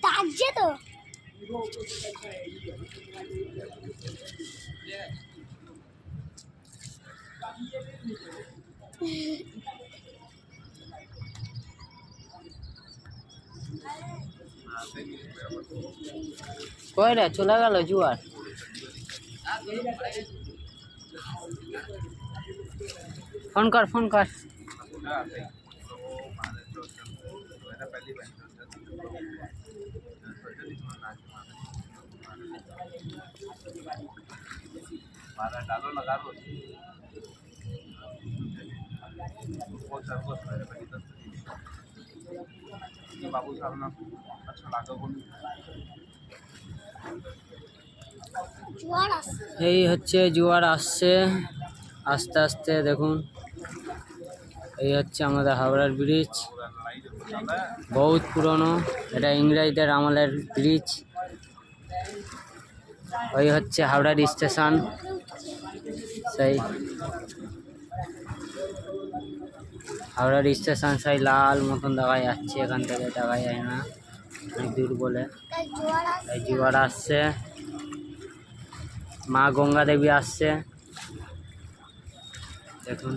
ডাকছে তো কয়টা চলে গেল জুয়ার। फोन कर फोन कर। डालो लगा दो बाबू साहब ना अच्छा लगा এই হচ্ছে জোয়ার আসছে আস্তে আস্তে। দেখুন এই হচ্ছে আমাদের হাওড়ার ব্রিজ, বহুত পুরনো, এটা ইংরেজদের আমলের ব্রিজ। ওই হচ্ছে হাওড়ার স্টেশন, সেই হাওড়ার স্টেশন সেই লাল মতন দেখা যাচ্ছে, এখান থেকে দেখা যায় না অনেক দূর বলে। এই জোয়ার আসছে, মা গঙ্গা দেবী আসছে দেখুন।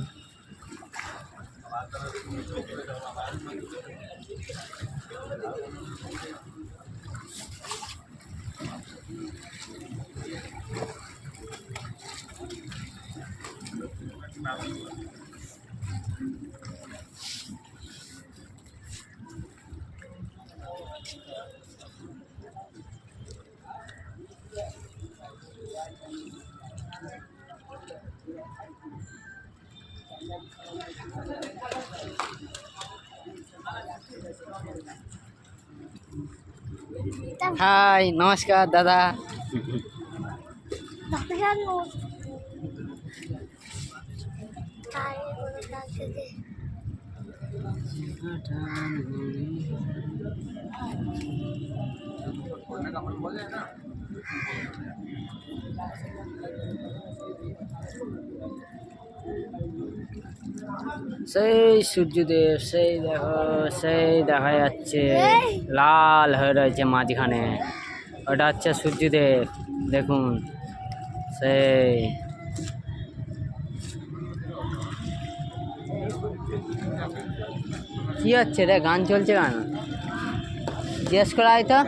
हाय नमस्कार दादा। সেই সূর্যদেব, সেই দেখো, সেই দেখা যাচ্ছে লাল হয়ে রয়েছে মাঝখানে, ওটা হচ্ছে সূর্যদেব দেখুন। সেই কি হচ্ছে রে, গান চলছে কেন? জিজ্ঞেস করা হয় তো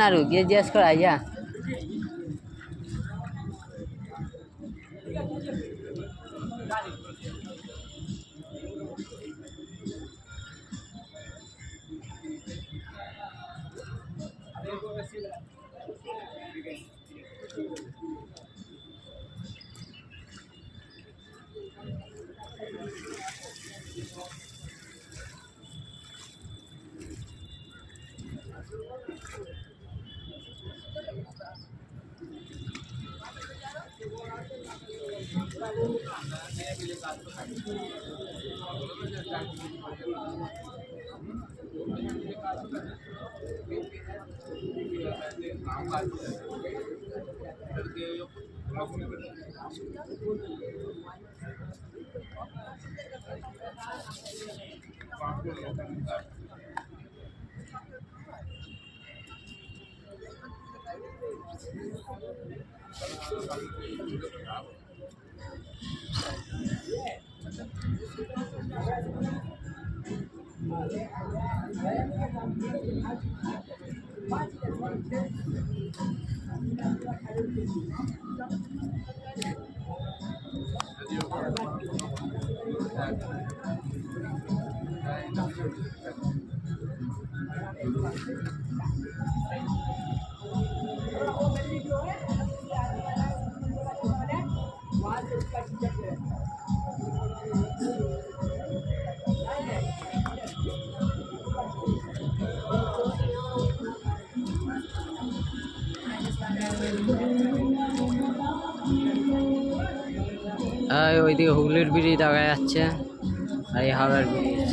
না, রু গিয়ে জিজ্ঞেস করা হয়। ওইদিকে হুগলির ব্রিজ দেখা যাচ্ছে আর এই হাওড়ার ব্রিজ।